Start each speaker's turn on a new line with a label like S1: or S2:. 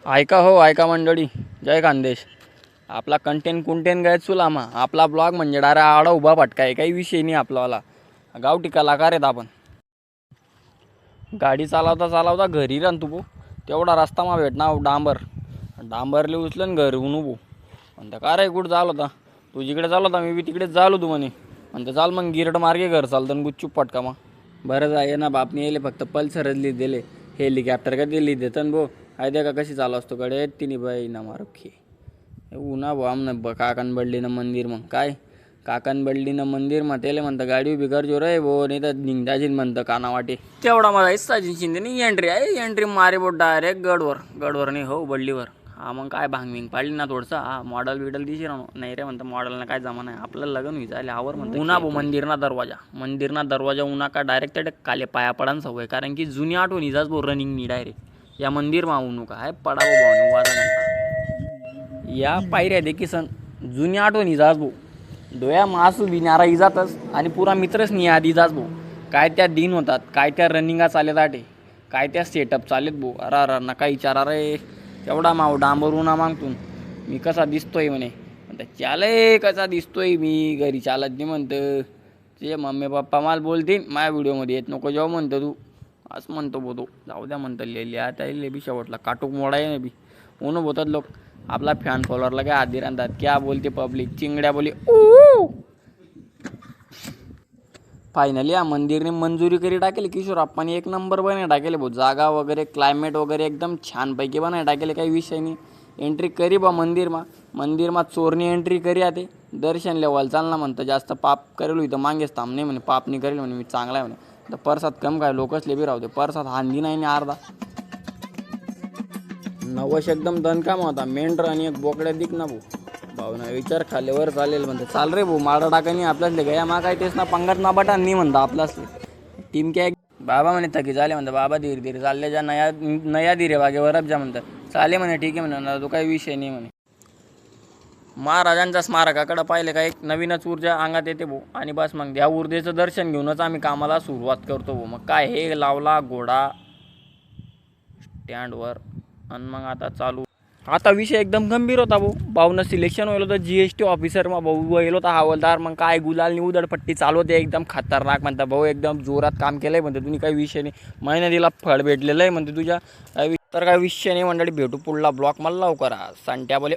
S1: ऐका हो ऐका मंडळी, जय खानदेश. आपला कंटेंट गायत सुलामा. आपला ब्लॉग म्हणजे डायरेक्ट आडा उभा पटकाय, काही विषय नाही आपलावाला. गावठी कलाकार आहेत आपण. गाडी चालवता चालवता घरी राहन तू तेवढा रस्ता मा भेटना डांबरले उचलन घरी उभो म्हणतं का रे कुठं चालू होता तू जिकडे चालू होता मी बी तिकडेच चालू तू म्हणे म्हणतं चाल मग गिरड मार्गे घर चालतं गुच्चूप पटका मग बरंच आहे ना बापनी येले फक्त पल्सरच लिहि दिले हेलिकॉप्टर का दिली देतं भो आहे का कशी चालू असतो कडे तिने बाई ना मारुखी उन्हा भाऊ आमनं काकण बडली ना मंदिर मग काय काकण बडली ना मंदिर मग त्याला म्हणतं गाडी उभी करजो रे भो नाही तर निघदाजीन म्हणतं काना वाटे तेवढा मला साजिन शिंदे नाही एंट्री आहे एंट्री मारे बोट डायरेक्ट गडवर नाही हो बडलीवर हा मग काय भांग पाडली ना थोडसा हा मॉडल बिडल दिशी राहणो नाही रे म्हणतं मॉडलना काय जमा आहे आपल्याला लग्न व्हायचं आले आवर म्हणतं उन्हा भाऊ मंदिरना दरवाजा उन्हा का डायरेक्ट त्या काले पाया पडान सवय कारण की जुनी आठवण इजाच बो रनिंग नी डायरेक्ट या मंदिर मा उनू काय पडावं भाऊ वाजा म्हणता या पायऱ्या देखी सण जुनी आठवण इजाच भाऊ डोया मासू बिनारा इजातच आणि पुरा मित्रच नाही आधी इजाच भाऊ काय त्या दिन होतात काय त्या रनिंगा चालत आटे काय त्या सेटअप चालेत भाऊ अरा नका विचारा रे तेवढा माव डांबरून मागतून मी कसा दिसतोय म्हणे म्हणतं चाले कसा दिसतोय मी घरी चालत नाही म्हणतं ते मम्मी पप्पा मला बोलतील माझ्या व्हिडिओमध्ये येत नको जेव्हा म्हणतं तू असं म्हणतो बो तो जाऊ द्या म्हणतं लिहिले आता लिहिले बी शेवटला काटूक मोडाय ना बी ऊन बोलतात लोक आपला फॅन फॉलोअरला काय आधी राहतात क्या बोलते पब्लिक चिंगड्या बोली फायनली या मंदिरने मंजुरी करी टाकेल किशोर आप्पानी एक नंबर बनाय टाकेले भाऊ जागा वगैरे क्लायमेट वगैरे एकदम छानपैकी बनाय टाकेले काही विषय नाही एंट्री करी बा मंदिरमा चोरनी एंट्री करी आते दर्शन लेवल चालना म्हणतं जास्त पाप करेल इथं मागेच थांब नाही म्हणे पाप नाही करेल म्हणे मी चांगला आहे म्हणे तर परसात कम काय लोकच लेबी राहते परसात हांदी नाही अर्धा नवश एकदम दणकाम होता मेंढर आणि एक बोकड्या दिक ना भाऊ ना विचार खाल्ल्यावर चालेल म्हणते चाल रे भाऊ माडा टाकानी आपल्यासले गया मा काय तेच ना पंगत ना बटा नाही म्हणता आपल्यासले टीम काय बाबा म्हणे थकी झाले म्हणतात बाबा धीरे धीरे चालले जा नया धीरे बागेवर जा म्हणतात चाले म्हणे ठीक आहे म्हणा तो काही विषय नाही म्हणे महाराजांच्या स्मारकाकडे पाहिले का एक नवीनच ऊर्जा अंगात येते भाऊ आणि बस मग या ऊर्जेचं दर्शन घेऊनच आम्ही कामाला सुरुवात करतो भाऊ मग काय हे लावला घोडा स्टँडवर आणि मग आता चालू आता विषय एकदम गंभीर होता भाऊनं सिलेक्शन व्हायला होतं GST ऑफिसर मग भाऊ गेलो होता हवालदार मग काय गुलालनी उधडपट्टी चालू होते एकदम खतरनाक म्हणता भाऊ एकदम जोरात काम केलं आहे म्हणते तुम्ही काही विषय नाही मेहनतीला फळ भेटलेलं आहे म्हणते तुझ्या तर काय विषय नाही मंडळी भेटू पुढला ब्लॉक मला लवकर सांट्या बोले